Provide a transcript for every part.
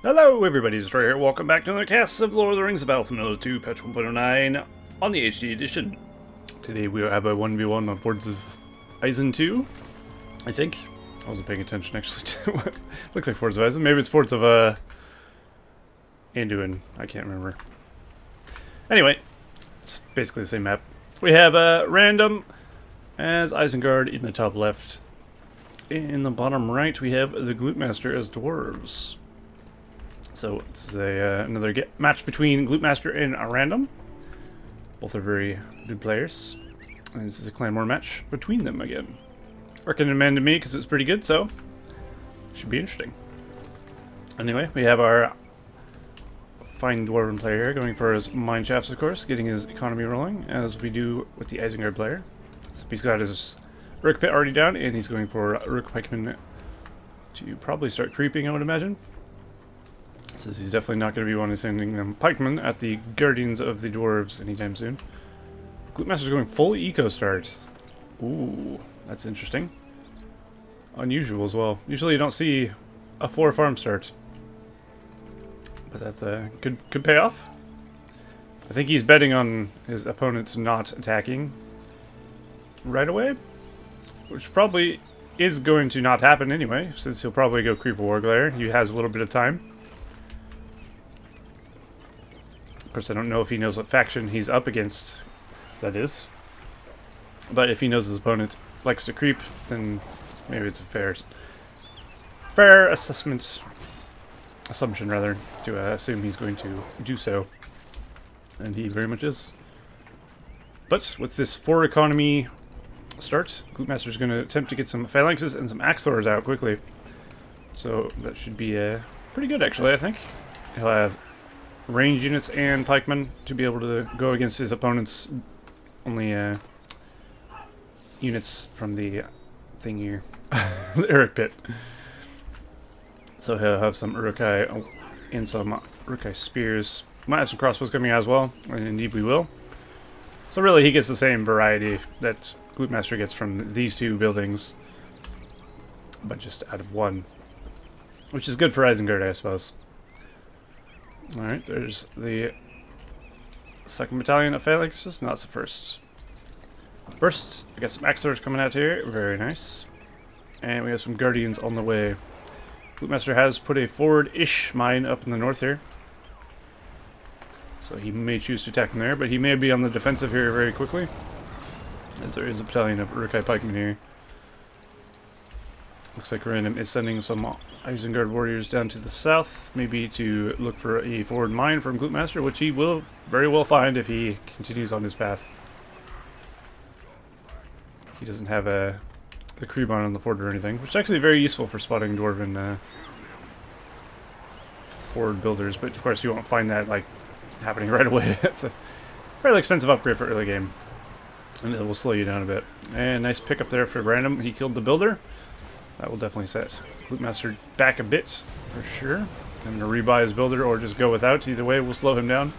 Hello everybody, it's Troy here. Welcome back to another cast of Lord of the Rings of BFME2 to patch 1.09 on the HD edition. Today we have a 1v1 on Fords of Isengard II, I think. I wasn't paying attention actually to what looks like Fords of Isengard. Maybe it's Fords of Anduin, I can't remember. Anyway, it's basically the same map. We have RanDoM as Isengard in the top left. In the bottom right we have the Glutemaster as Dwarves. So this is another match between Glutemaster and RanDoM. Both are very good players. And this is a clan war match between them again. Recommended to me because it's pretty good, so should be interesting. Anyway, we have our fine Dwarven player here going for his mine shafts, of course, getting his economy rolling, as we do with the Isengard player. So he's got his Rook Pit already down, and he's going for Rook Pikeman to probably start creeping, I would imagine. Says he's definitely not going to be one of sending them pikemen at the Guardians of the Dwarves anytime soon. Glutemaster's going full eco start. Ooh, that's interesting. Unusual as well. Usually you don't see a 4 farm start. But that's a could pay off. I think he's betting on his opponents not attacking right away, which probably is going to not happen anyway, since he'll probably go creep a Warglare. He has a little bit of time. Of course, I don't know if he knows what faction he's up against, that is. But if he knows his opponent likes to creep, then maybe it's a fair assumption rather, to assume he's going to do so. And he very much is. But with this 4 economy start, Glutemaster's going to attempt to get some phalanxes and some axors out quickly. So that should be pretty good, actually, I think. He'll have range units and pikemen to be able to go against his opponent's only units from the thing here, the Uruk Pit. So he'll have some Urukai and some Urukai spears. Might have some crossbows coming out as well, and indeed we will. So really he gets the same variety that Glutemaster gets from these two buildings, but just out of one, which is good for Isengard, I suppose. Alright, there's the 2nd Battalion of Phalanxes. No, that's the first. First, I got some Axors coming out here. Very nice. And we have some Guardians on the way. Glutemaster has put a forward-ish mine up in the north here. So he may choose to attack from there, but he may be on the defensive here very quickly, as there is a battalion of Urukai pikemen here. Looks like RanDoM is sending some Isengard warriors down to the south, maybe to look for a forward mine from Glutemaster, which he will very well find if he continues on his path. He doesn't have the Creebon on the fort or anything, which is actually very useful for spotting Dwarven forward builders, but of course you won't find that like happening right away. It's a fairly expensive upgrade for early game, and it will slow you down a bit. And nice pickup there for RanDoM. He killed the builder. That will definitely set Glutemaster back a bit, for sure. I'm going to rebuy his builder or just go without. Either way, we'll slow him down.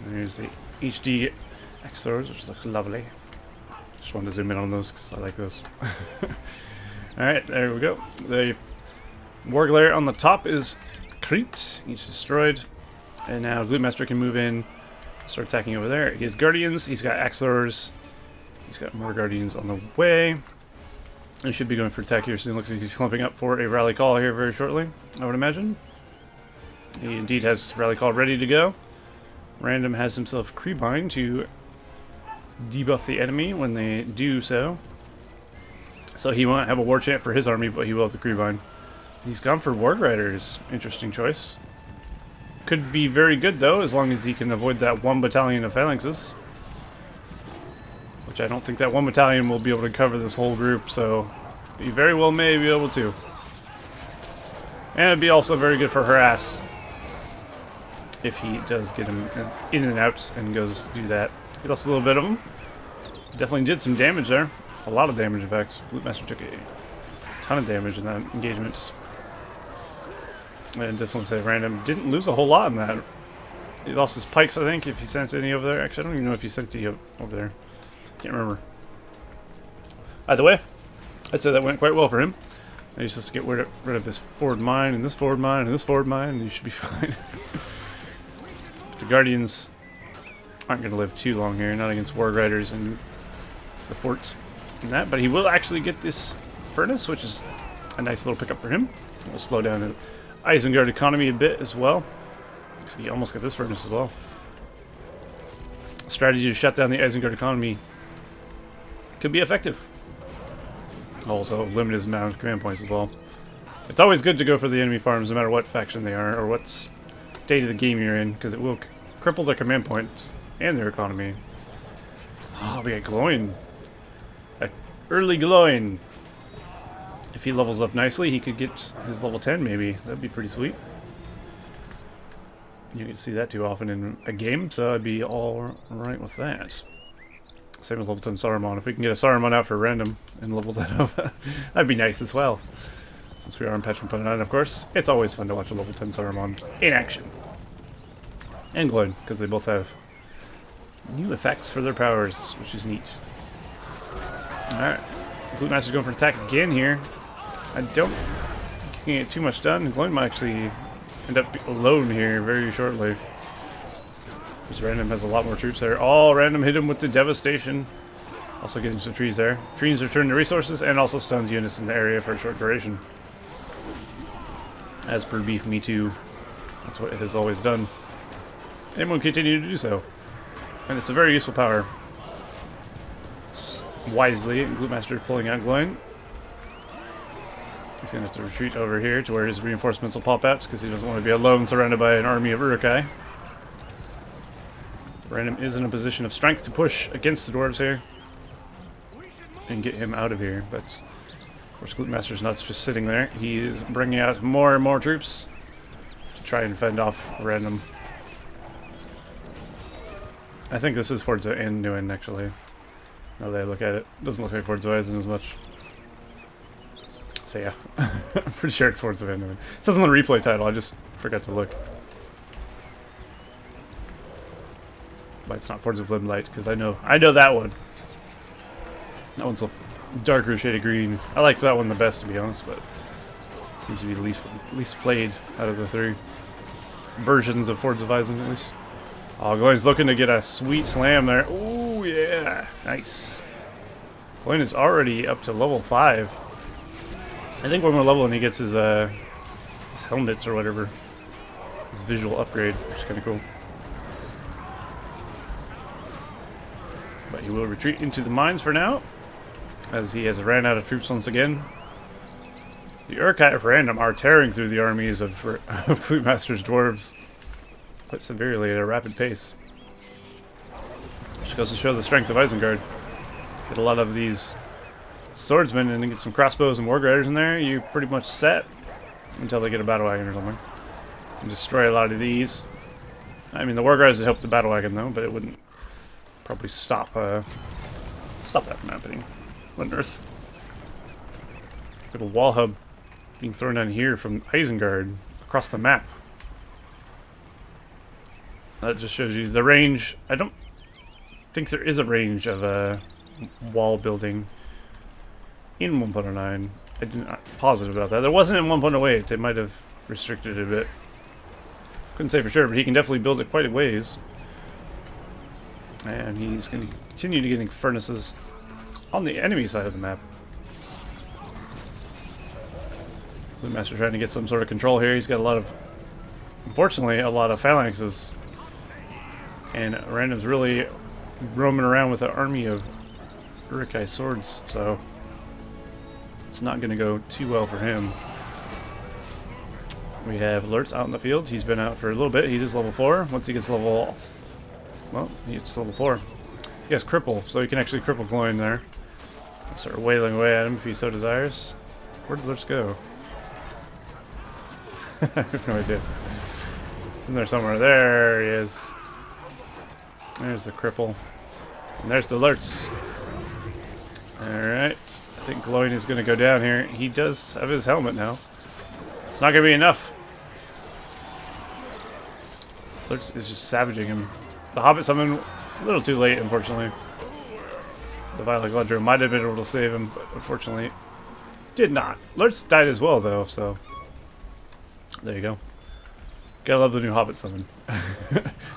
And there's the HD Axors, which look lovely. Just wanted to zoom in on those because I like those. Alright, there we go. The Warglare on the top is creeped. He's destroyed. And now Glutemaster can move in, start attacking over there. He has Guardians, he's got Axors. He's got more Guardians on the way. He should be going for attack here soon. Looks like he's clumping up for a rally call here very shortly, I would imagine. He indeed has rally call ready to go. RanDoM has himself Creebine to debuff the enemy when they do so. So he won't have a war chant for his army, but he will have the Creebine. He's gone for Warg Riders. Interesting choice. Could be very good though, as long as he can avoid that 1 battalion of phalanxes. Which I don't think that 1 battalion will be able to cover this whole group, so he very well may be able to. And it'd be also very good for harass if he does get him in and out and goes do that. He lost a little bit of him. Definitely did some damage there. A lot of damage, in fact. Glutemaster took a ton of damage in that engagement. And definitely say RanDoM didn't lose a whole lot in that. He lost his pikes, I think, if he sent any over there. Actually, I don't even know if he sent any over there. Can't remember. Either way, I'd say that went quite well for him. Now you're supposed to get rid of this forward mine, and this forward mine, and this forward mine, and you should be fine. But the Guardians aren't going to live too long here, not against Warg Riders and the forts and that, but he will actually get this furnace, which is a nice little pickup for him. It'll slow down the Isengard economy a bit as well. So he almost got this furnace as well. Strategy to shut down the Isengard economy could be effective. Also, limit his amount of command points as well. It's always good to go for the enemy farms no matter what faction they are or what state of the game you're in, because it will cripple their command points and their economy. Oh, we got glowing. Early glowing. If he levels up nicely, he could get his level 10 maybe. That'd be pretty sweet. You can see that too often in a game, so I'd be all right with that. Same with level 10 Saruman. If we can get a Saruman out for random and level that up, that'd be nice as well. Since we are on patch 1.9, of course, it's always fun to watch a level 10 Saruman in action. And glowing, because they both have new effects for their powers, which is neat. Alright, Glute Master's going for an attack again here. I don't think he can get too much done. Glowing might actually end up alone here very shortly. Because RanDoM has a lot more troops there. Oh, RanDoM hit him with the devastation. Also getting some trees there. Trees return to resources and also stuns units in the area for a short duration. As per BFME2. That's what it has always done. And will continue to do so. And it's a very useful power. Wisely, Glute Master pulling out glowing. He's going to have to retreat over here to where his reinforcements will pop out because he doesn't want to be alone surrounded by an army of Uruk-hai. RanDoM is in a position of strength to push against the Dwarves here and get him out of here, but of course Glute Master's not just sitting there. He is bringing out more and more troops to try and fend off RanDoM. I think this is Forza Anduin actually. Now that I look at it, doesn't look like Forza Horizon as much. So yeah, I'm pretty sure it's Forza Anduin. It says on the replay title, I just forgot to look. But it's not Forza Bloodlight because I know that one. That one's a darker shade of green. I like that one the best, to be honest, but it seems to be the least played out of the three versions of Forza Horizon, at least. Oh, Glowing's looking to get a sweet slam there. Ooh, yeah, nice. Glowing is already up to level 5. I think one more level and he gets his helmets or whatever. His visual upgrade, which is kind of cool. But he will retreat into the mines for now, as he has ran out of troops once again. The Uruk-hai of RanDoM are tearing through the armies of Glute Master's Dwarves quite severely at a rapid pace. Which goes to show the strength of Isengard. Get a lot of these swordsmen and then get some crossbows and warg riders in there, you're pretty much set until they get a battle wagon or something. And destroy a lot of these. I mean, the warg riders would help the battle wagon though, but it wouldn't probably stop that from happening. What on earth? We have a wall hub being thrown down here from Isengard across the map. That just shows you the range. I don't think there is a range of wall building in 1.09. I'm not positive about that. There wasn't in 1.08. It might have restricted it a bit. Couldn't say for sure, but he can definitely build it quite a ways. And he's going to continue to getting furnaces on the enemy side of the map. The Master trying to get some sort of control here. He's got a lot of, unfortunately, a lot of phalanxes. And RanDoM's really roaming around with an army of Uruk-hai swords, so it's not going to go too well for him. We have Alerts out in the field. He's been out for a little bit. He's just level 4. Once he gets level... well, he's level 4. He has Cripple, so he can actually cripple Glowing there. Start wailing away at him if he so desires. Where did Alerts go? I have no idea. He's in there somewhere. There he is. There's the Cripple. And there's the Alerts. Alright. I think Glowing is going to go down here. He does have his helmet now. It's not going to be enough. Alerts is just savaging him. The Hobbit summoned a little too late, unfortunately. The Violet Glendro might have been able to save him, but unfortunately did not. Lurtz died as well, though, so... There you go. Gotta love the new Hobbit summon.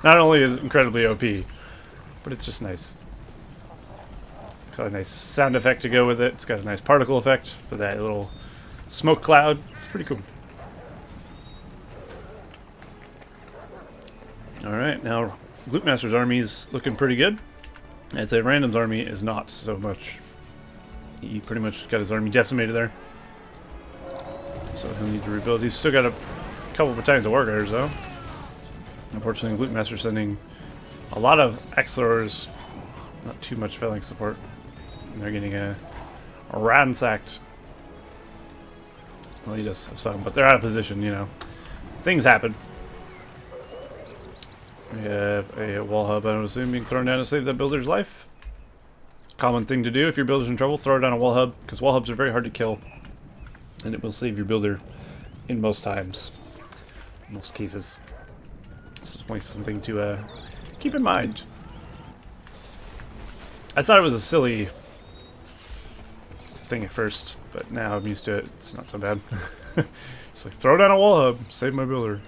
Not only is it incredibly OP, but it's just nice. It's got a nice sound effect to go with it. It's got a nice particle effect for that little smoke cloud. It's pretty cool. Alright, now Gloopmaster's army is looking pretty good. I'd say RanDoM's army is not so much. He pretty much got his army decimated there. So he'll need to rebuild. He's still got a couple of battalions of Warguarders though. Unfortunately, Gloopmaster's sending a lot of Axlors, not too much phalanx support. And they're getting a ransacked. Well, he does have some, but they're out of position, you know. Things happen. We have a wall hub, I'm assuming, being thrown down to save that builder's life. Common thing to do if your builder's in trouble, throw it down a wall hub, because wall hubs are very hard to kill. And it will save your builder in most times. In most cases. This is definitely something to keep in mind. I thought it was a silly thing at first, but now I'm used to it. It's not so bad. It's like, throw down a wall hub, save my builder.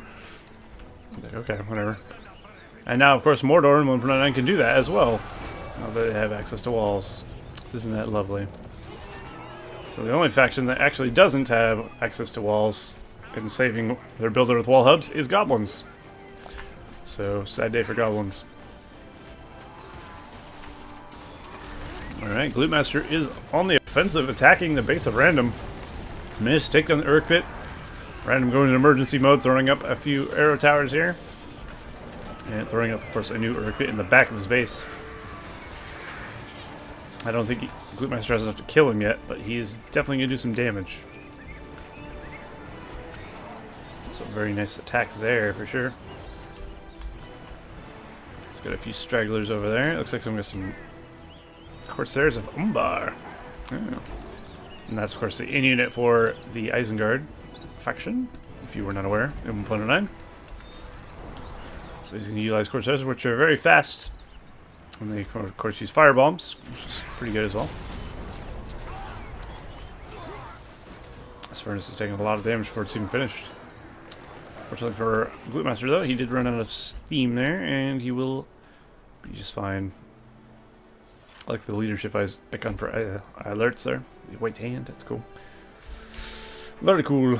Like, okay, whatever. And now, of course, Mordor and 1.9 can do that as well. Now that they have access to walls. Isn't that lovely? So the only faction that actually doesn't have access to walls and saving their builder with wall hubs is goblins. So, sad day for goblins. Alright, Gloopmaster is on the offensive, attacking the base of RanDoM. Managed to take down the Urk Pit. RanDoM going in emergency mode, throwing up a few arrow towers here. And throwing up, of course, a new Urk Pit in the back of his base. I don't think Gloopmaster has enough to kill him yet, but he is definitely going to do some damage. So, very nice attack there, for sure. He's got a few stragglers over there. It looks like some Corsairs of Umbar. Oh. And that's, of course, the in-unit for the Isengard faction, if you were not aware, in 1.9. So he's going to utilize Corsairs, which are very fast. And they, of course, use firebombs, which is pretty good as well. This furnace is taking a lot of damage before it's even finished. Fortunately for Gloopmaster, though, he did run out of steam there, and he will be just fine. I like the leadership icon for alerts there. The white hand, that's cool. Very cool.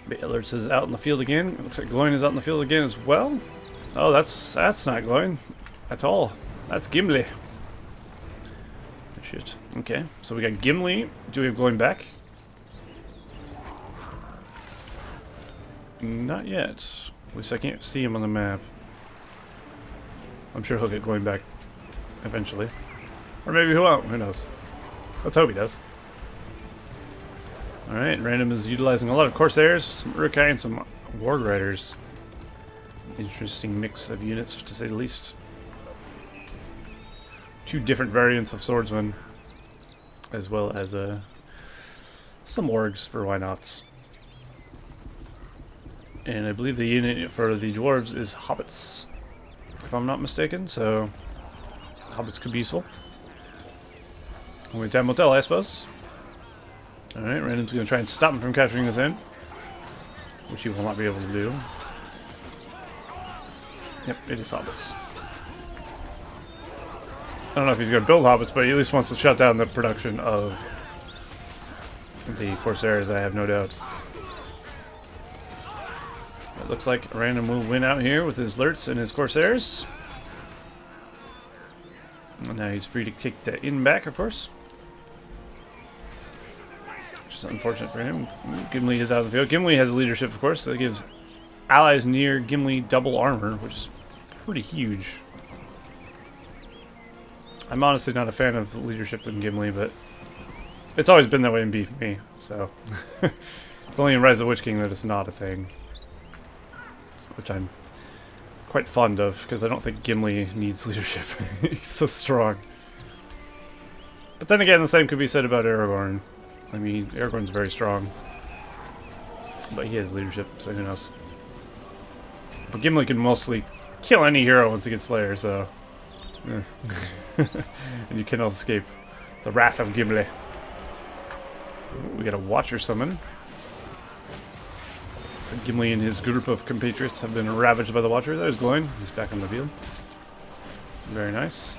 But alerts is out in the field again. It looks like Gloin is out in the field again as well. Oh, that's not Gloin at all. That's Gimli. Shit. Okay, so we got Gimli. Do we have Gloin back? Not yet. At least I can't see him on the map. I'm sure he'll get Gloin back eventually. Or maybe he won't. Who knows? Let's hope he does. Alright, RanDoM is utilizing a lot of Corsairs, some Uruk-hai, and some Warg Riders. Interesting mix of units, to say the least. Two different variants of swordsmen, as well as some Wargs for why nots. And I believe the unit for the Dwarves is Hobbits, if I'm not mistaken, so Hobbits could be useful. Only time will tell, I suppose. Alright, RanDoM's going to try and stop him from capturing this end, which he will not be able to do. Yep, it is Hobbits. I don't know if he's going to build Hobbits, but he at least wants to shut down the production of the Corsairs, I have no doubt. It looks like RanDoM will win out here with his Lurts and his Corsairs. And now he's free to kick the inn back, of course. Which is unfortunate for him. Gimli is out of the field. Gimli has leadership, of course, so that gives allies near Gimli double armor, which is pretty huge. I'm honestly not a fan of leadership in Gimli, but it's always been that way in BFME, so it's only in Rise of the Witch King that it's not a thing. Which I'm quite fond of, because I don't think Gimli needs leadership. He's so strong. But then again, the same could be said about Aragorn. I mean, Aragorn's very strong, but he has leadership, so who knows. But Gimli can mostly kill any hero once he gets Slayer, so... and you cannot escape the wrath of Gimli. We got a Watcher summon. So Gimli and his group of compatriots have been ravaged by the Watcher. There's Gloin. He's back on the field. Very nice.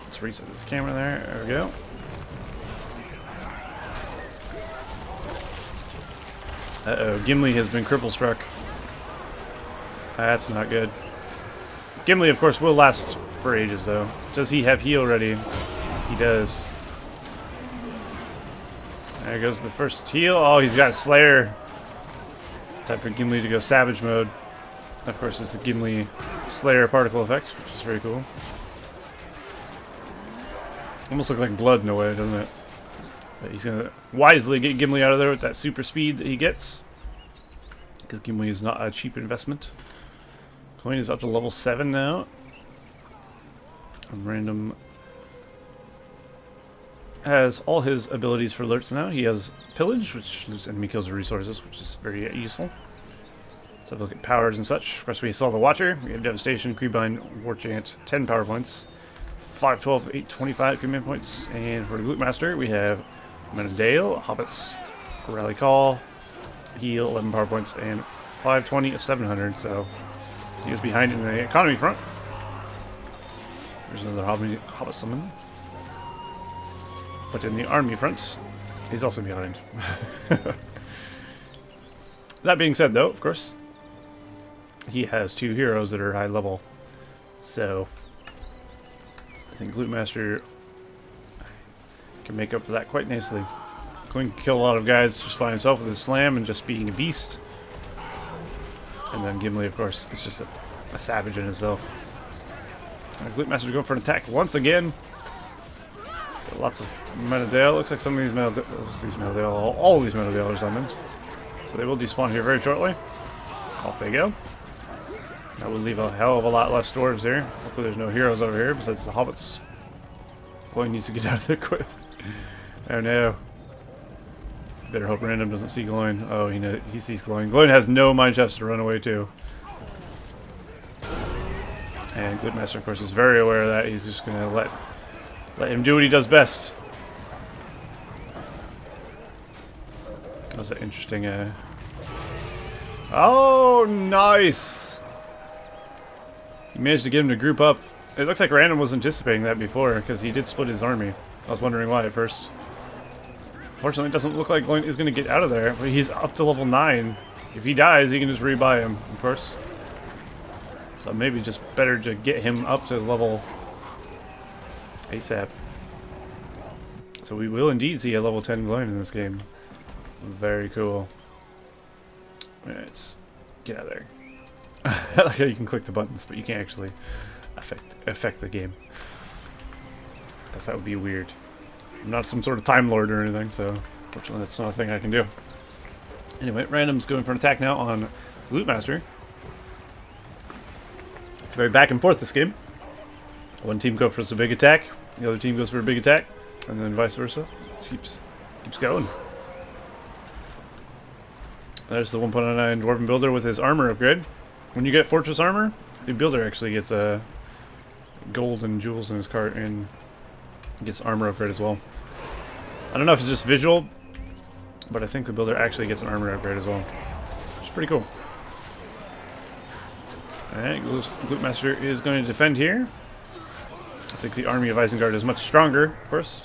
Let's reset this camera there. There we go. Uh-oh, Gimli has been cripple struck. That's not good. Gimli, of course, will last for ages, though. Does he have heal ready? He does. There goes the first heal. Oh, he's got Slayer. Time for Gimli to go Savage mode. Of course, it's the Gimli Slayer particle effect, which is very cool. Almost looks like blood in a way, doesn't it? But he's going to wisely get Gimli out of there with that super speed that he gets. Because Gimli is not a cheap investment. Coin is up to level 7 now. And RanDoM has all his abilities for alerts now. He has Pillage, which loses enemy kills or resources, which is very useful. Let's have a look at powers and such. Of course, we saw the Watcher. We have Devastation, Creepbind, War Chant, 10 power points. 5, 12, 8, 25 command points. And for the Glute Master, we have Menadale, Hobbits, Rally Call, Heal, 11 power points, and 520 of 700. So he is behind in the economy front. There's another Hobbit summon. But in the army front, he's also behind. That being said, though, of course, he has 2 heroes that are high level. So I think Glute Master can make up for that quite nicely. Going to kill a lot of guys just by himself with his slam and just being a beast. And then Gimli, of course, is just a savage in himself. Glute Master going for an attack once again. So lots of Menadale. Looks like some of these Menadale, all of these Menadale are summoned. So they will despawn here very shortly. Off they go. That will leave a hell of a lot less dwarves there. Hopefully there's no heroes over here besides the hobbits. Gloin needs to get out of the equip. Oh no. Better hope RanDoM doesn't see Gloin. Oh, he sees Gloin. Gloin has no mine chests to run away to. And Glute Master, of course, is very aware of that. He's just going to let him do what he does best. That was an interesting... Oh, nice! He managed to get him to group up. It looks like RanDoM was anticipating that before, because he did split his army. I was wondering why at first. Fortunately, it doesn't look like Gloin is going to get out of there, but he's up to level 9. If he dies, he can just rebuy him, of course. So maybe just better to get him up to level ASAP. So we will indeed see a level 10 Gloin in this game. Very cool. Let's get out of there. I like how you can click the buttons, but you can't actually affect the game. Guess that would be weird. I'm not some sort of Time Lord or anything, so fortunately that's not a thing I can do. Anyway, RanDoM's going for an attack now on Glute Master. It's very back and forth this game. One team goes for a big attack, the other team goes for a big attack, and then vice versa. Keeps going. There's the 1.09 Dwarven Builder with his armor upgrade. When you get Fortress Armor, the builder actually gets gold and jewels in his cart and gets armor upgrade as well. I don't know if it's just visual, but I think the builder actually gets an armor upgrade as well. It's pretty cool. Alright, Glute Master is going to defend here. I think the army of Isengard is much stronger, of course.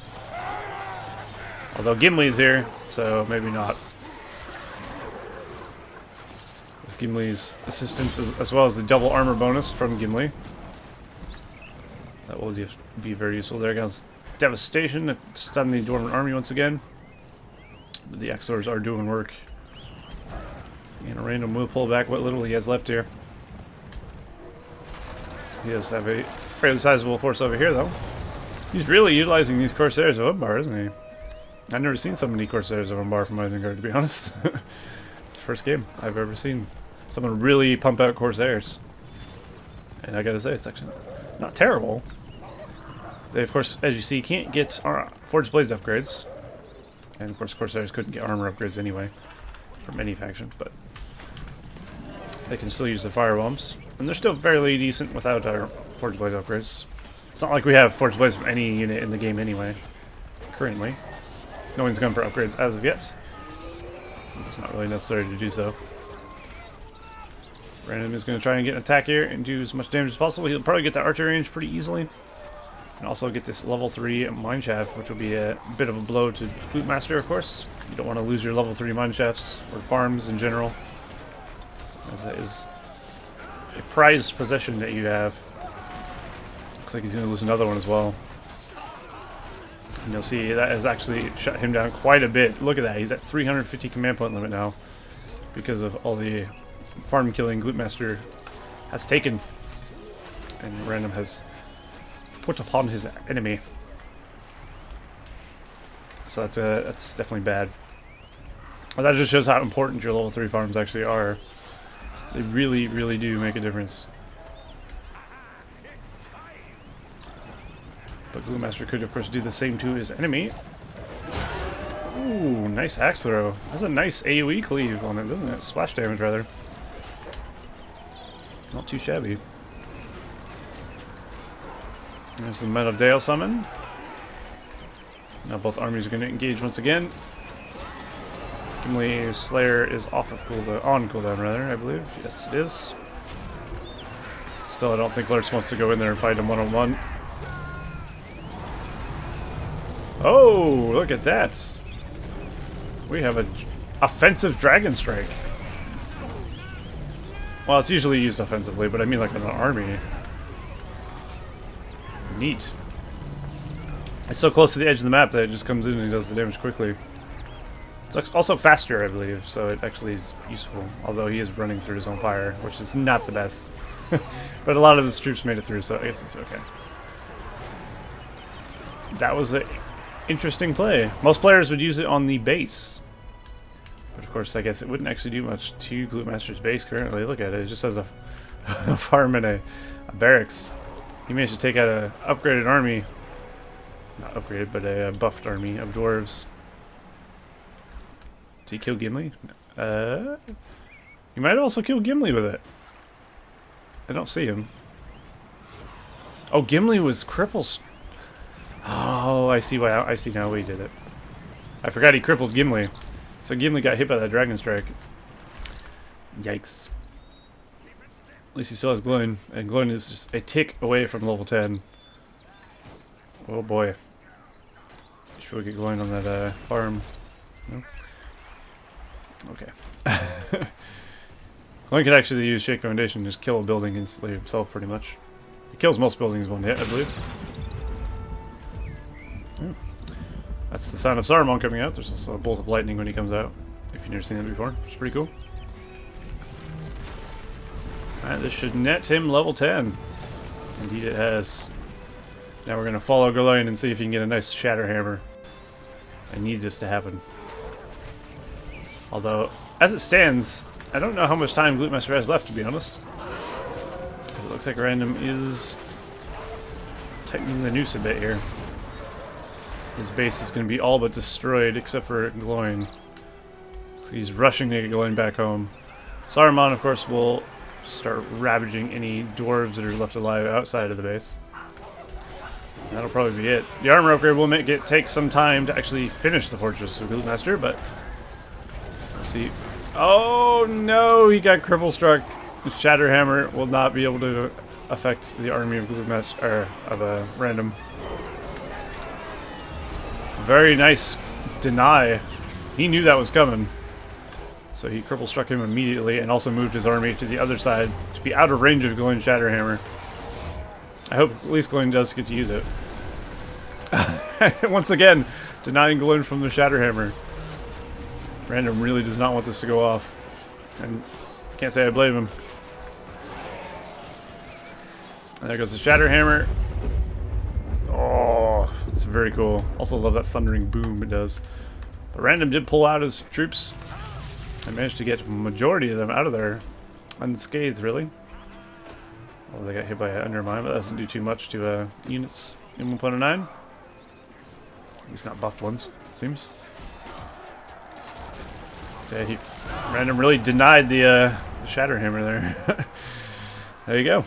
Although Gimli is here, so maybe not. With Gimli's assistance as well as the double armor bonus from Gimli. That will be very useful there against Devastation to stun the Dwarven army once again. But the Exors are doing work. And RanDoM will pull back what little he has left here. He does have a fairly sizable force over here, though. He's really utilizing these Corsairs of Umbar, isn't he? I've never seen so many Corsairs of Umbar from Isengard, to be honest. It's the first game I've ever seen someone really pump out Corsairs. And I gotta say, it's actually not terrible. They, of course, as you see, can't get Forged Blades upgrades. And, of course, Corsairs couldn't get armor upgrades anyway from any faction, but they can still use the fire bombs. And they're still fairly decent without our Forged Blade upgrades. It's not like we have Forged Blades from any unit in the game anyway, currently. No one's gone for upgrades as of yet. It's not really necessary to do so. RanDoM is going to try and get an attack here and do as much damage as possible. He'll probably get to archer range pretty easily. And also get this level 3 mineshaft, which will be a bit of a blow to Lootmaster, of course. You don't want to lose your level 3 mineshafts, or farms in general, as that is a prized possession that you have. Looks like he's going to lose another one as well. And you'll see that has actually shut him down quite a bit. Look at that, he's at 350 command point limit now, because of all the farm killing Lootmaster has taken, and RanDoM has put upon his enemy. So that's definitely bad. Well, that just shows how important your level 3 farms actually are. They really, really do make a difference. But Lootmaster could, of course, do the same to his enemy. Ooh, nice axe throw. That's a nice AoE cleave on it, doesn't it? Splash damage, rather. Not too shabby. There's the Men of Dale summon. Now both armies are going to engage once again. Gimli's Slayer is off of cooldown, on cooldown rather, I believe. Yes, it is. Still, I don't think Lurtz wants to go in there and fight him one-on-one. Oh, look at that! We have an offensive Dragon Strike. Well, it's usually used offensively, but I mean like in an army. Neat. It's so close to the edge of the map that it just comes in and does the damage quickly. It's also faster, I believe, so it actually is useful. Although he is running through his own fire, which is not the best. But a lot of his troops made it through, so I guess it's okay. That was an interesting play. Most players would use it on the base. But of course, I guess it wouldn't actually do much to Lootmaster's base currently. Look at it, it just has a farm and a barracks. He managed to take out an upgraded army. Not upgraded, but a buffed army of dwarves. Did he kill Gimli? He might have also killed Gimli with it. I don't see him. Oh, Gimli was crippled. Oh, I see why. I see now why he did it. I forgot he crippled Gimli. So Gimli got hit by that Dragon Strike. Yikes. At least he still has Gloin, and Gloin is just a tick away from level 10. Oh boy. Should we get Gloin on that farm? No? Okay. Gloin could actually use Shake Foundation and just kill a building instantly himself, pretty much. He kills most buildings one hit, I believe. Oh. That's the sound of Saruman coming out. There's also a bolt of lightning when he comes out, if you've never seen that before, which is pretty cool. Alright, this should net him level 10. Indeed it has. Now we're going to follow Gloin and see if he can get a nice Shatter Hammer. I need this to happen. Although, as it stands, I don't know how much time Lootmaster has left, to be honest. Because it looks like RanDoM is tightening the noose a bit here. His base is going to be all but destroyed, except for Gloin. So he's rushing to get Gloin back home. Saruman, of course, will start ravaging any dwarves that are left alive outside of the base. And that'll probably be it. The armor upgrade will take some time to actually finish the Fortress of Lootmaster, but we'll see. Oh no, he got cripple struck. Shatter Hammer will not be able to affect the army of Lootmaster, or of RanDoM. Very nice deny. He knew that was coming. So he cripple struck him immediately and also moved his army to the other side to be out of range of Gloin Shatter Hammer. I hope at least Gloin does get to use it. Once again, denying Gloin from the Shatter Hammer. RanDoM really does not want this to go off. And can't say I blame him. And there goes the Shatter Hammer. Oh, it's very cool. Also love that thundering boom it does. But RanDoM did pull out his troops. I managed to get a majority of them out of there unscathed, really. Well, they got hit by an undermine, but that doesn't do too much to units in 1.09. At least not buffed ones, it seems. So yeah, RanDoM really denied the Shatter Hammer there. There you go.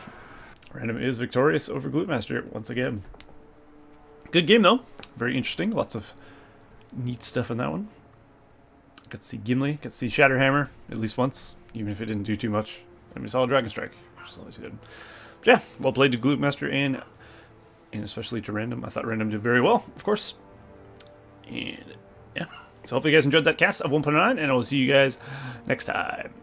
RanDoM is victorious over Lootmaster once again. Good game though. Very interesting. Lots of neat stuff in that one. Got to see Gimli, got to see Shatterhammer at least once, even if it didn't do too much. And we saw a Dragon Strike, which is always good. But yeah, well played to Gloopmaster and especially to RanDoM. I thought RanDoM did very well, of course. And yeah, so hopefully you guys enjoyed that cast of 1.9, and I will see you guys next time.